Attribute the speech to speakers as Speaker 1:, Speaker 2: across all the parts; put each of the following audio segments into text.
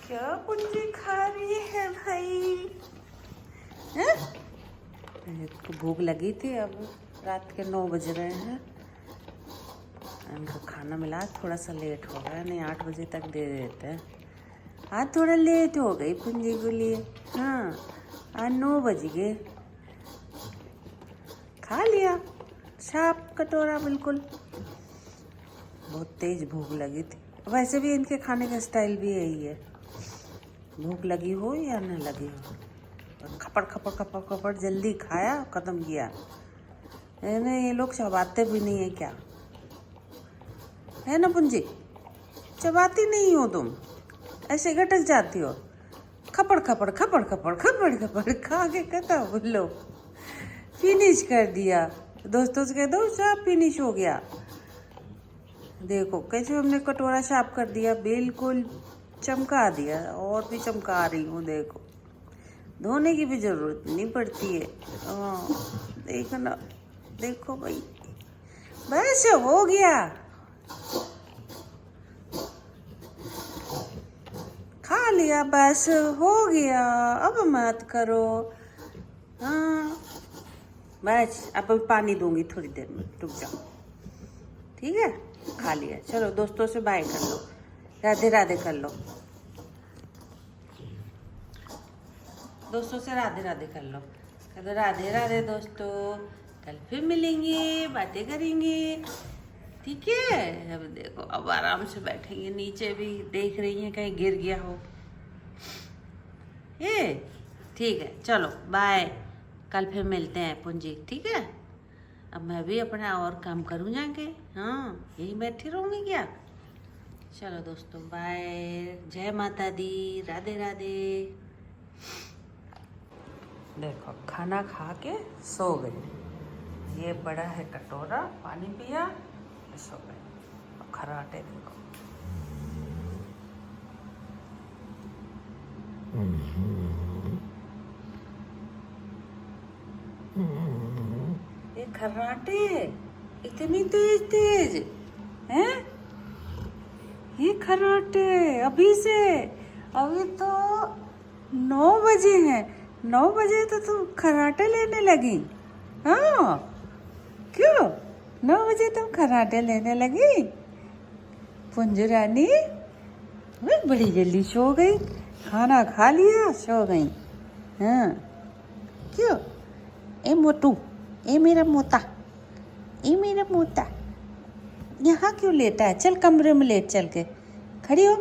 Speaker 1: क्या पुंजी खा रही है भाई? हैं? इसको भूख लगी थी। अब रात के 9 बज रहे हैं। इनको खाना मिला, थोड़ा सा लेट हो गया, नहीं 8 बजे तक दे देते हैं। आज थोड़ा लेट हो गई पुंजी के लिए। हाँ, आज 9 बज गए। खा लिया साफ कटोरा बिल्कुल। बहुत तेज भूख लगी थी। वैसे भी इनके खाने का स्टाइल भी यही है, भूख लगी हो या न लगी हो, खपड़ खपड़ खपड़ खपड़ जल्दी खाया, ख़त्म किया। ये लोग चबाते भी नहीं है क्या, है ना पुंजी? चबाती नहीं हो तुम, ऐसे गटक जाती हो। खपड़ खपड़ खपड़ खपड़ खपड़ खपड़ खा के खत्म। लो फिनिश कर दिया। दोस्तों से कह दो सब फिनिश हो गया। देखो कैसे हमने कटोरा साफ कर दिया, बिल्कुल चमका दिया। और भी चमका रही हूँ, देखो धोने की भी जरूरत नहीं पड़ती है। हाँ देखो ना, देखो भाई, बस हो गया। खा लिया, बस हो गया, अब मत करो। हाँ बस, अब पानी दूंगी थोड़ी देर में, रुक जाओ, ठीक है? खा लिया, चलो दोस्तों से बाय कर लो, राधे राधे कर लो। दोस्तों से राधे राधे कर लो, कहते राधे राधे दोस्तों, कल फिर मिलेंगे, बातें करेंगे, ठीक है? अब देखो, अब आराम से बैठेंगे, नीचे भी देख रही हैं कहीं गिर गया हो। ये ठीक है, चलो बाय, कल फिर मिलते हैं पुंजी, ठीक है? अब मैं भी अपना और काम करूँ जाके। हाँ यही बैठी रहूँगी क्या? चलो दोस्तों बाय, जय माता दी, राधे राधे। देखो खाना खा के सो गई। ये बड़ा है कटोरा, पानी पिया, सो गए। खराटे देखो, ये खर्राटे इतनी तेज तेज हैं? ये खर्राटे अभी से, अभी तो 9 बजे हैं, 9 बजे तो तुम खर्राटे लेने लगी? हाँ क्यों 9 बजे तुम खर्राटे लेने लगी? पुंजू रानी बड़ी जल्दी सो गई, खाना खा लिया, सो गई। हाँ क्यों? ए मोटू, ए मेरा मोता, ए मेरा मोता, यहाँ क्यों लेटा है? चल कमरे में लेट, चल के खड़ी हो।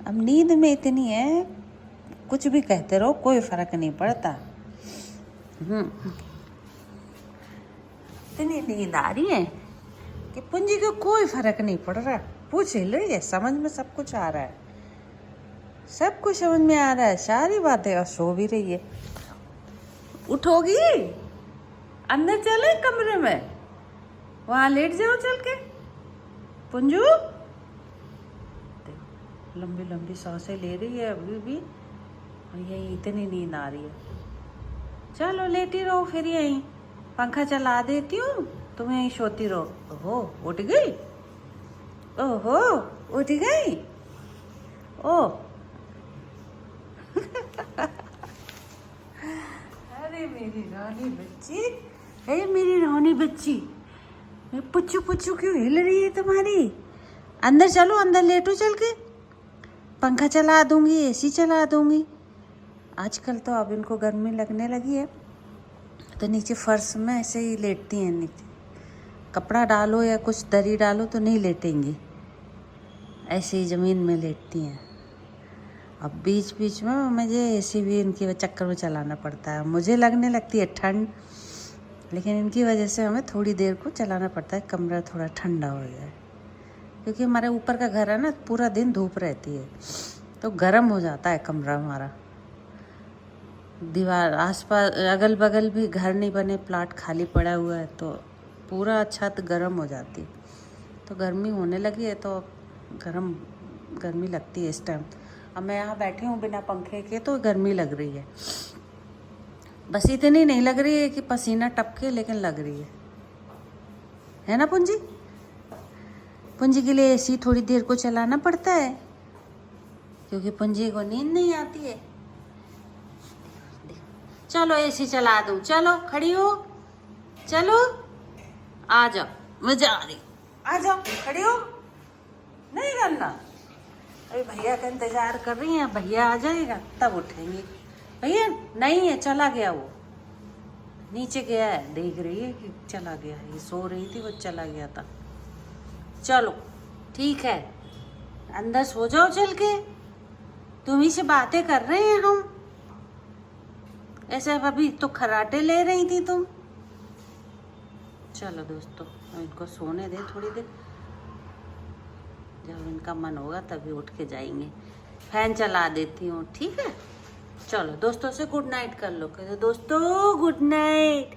Speaker 1: अब नींद में इतनी है, कुछ भी कहते रहो, कोई फर्क नहीं पड़ता। इतनी नींद आ रही है कि पुंजी को कोई फर्क नहीं पड़ रहा। पूछ लो, ये समझ में सब कुछ आ रहा है, सब कुछ समझ में आ रहा है, सारी बातें। और सो भी रही है। उठोगी? अंदर चले कमरे में, वहां लेट जाओ चल के। पुंजू लंबी लंबी सांसें ले रही है अभी भी, और यही इतनी नींद आ रही है। चलो लेटी रहो फिर, यहीं पंखा चला देती हूँ, तुम यहीं सोती रहो। ओहो उठ गई, ओहो उठ गई, ओ अरे मेरी रानी बच्ची, अरे मेरी रानी बच्ची, पुच्चू पुच्चू क्यों हिल रही है तुम्हारी? अंदर चलो, अंदर लेटो चल के, पंखा चला दूंगी, एसी चला दूंगी। आजकल तो अब इनको गर्मी लगने लगी है, तो नीचे फर्श में ऐसे ही लेटती हैं। नीचे कपड़ा डालो या कुछ दरी डालो तो नहीं लेटेंगी, ऐसे ही ज़मीन में लेटती हैं। अब बीच बीच में मुझे एसी भी इनके चक्कर में चलाना पड़ता है। मुझे लगने लगती है ठंड, लेकिन इनकी वजह से हमें थोड़ी देर को चलाना पड़ता है, कमरा थोड़ा ठंडा हो जाए। क्योंकि हमारे ऊपर का घर है ना, पूरा दिन धूप रहती है, तो गर्म हो जाता है कमरा हमारा। दीवार आसपास अगल बगल भी घर नहीं बने, प्लाट खाली पड़ा हुआ है, तो पूरा छत गर्म हो जाती है। तो गर्मी होने लगी है, तो गर्मी लगती है इस टाइम। अब मैं यहाँ बैठी हूँ बिना पंखे के, तो गर्मी लग रही है। बस इतनी नहीं लग रही है कि पसीना टपके, लेकिन लग रही है ना पुंजी? पुंजी के लिए एसी थोड़ी देर को चलाना पड़ता है। क्योंकि पुंजी को नींद नहीं आती है। चलो एसी चला दूं, चलो खड़ी हो, चलो आ जाओ, मजा आ रही, आ जाओ खड़ी हो, नहीं करना। अभी भैया का इंतजार कर रही हैं, भैया आ जाएगा तब उठेंगे। भैया नहीं है, चला गया, वो नीचे गया है, देख रही है कि चला गया है, ये सो रही थी, वो चला गया था। चलो ठीक है, अंदर सो जाओ चल के, तुम्ही से बातें कर रहे हैं हम, ऐसे अभी तो खर्राटे ले रही थी तुम। चलो दोस्तों, इनको सोने दे थोड़ी देर, जब इनका मन होगा तभी उठ के जाएंगे। फैन चला देती हूँ, ठीक है। चलो दोस्तों से गुड नाइट कर लो, कहते दोस्तों good night,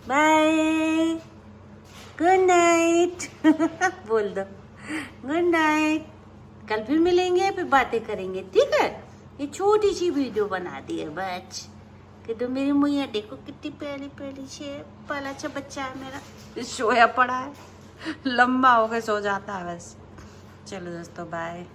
Speaker 1: bye, good night बोल दो, गुड नाइट। कल फिर मिलेंगे, फिर बातें करेंगे, ठीक है। ये छोटी सी वीडियो बना दी है बच कि तो मेरी मुइया देखो कितनी प्यारी प्यारी शेप, पला अच्छा बच्चा है मेरा, सोया पड़ा है, लंबा हो के सो जाता है बस। चलो दोस्तों बाय।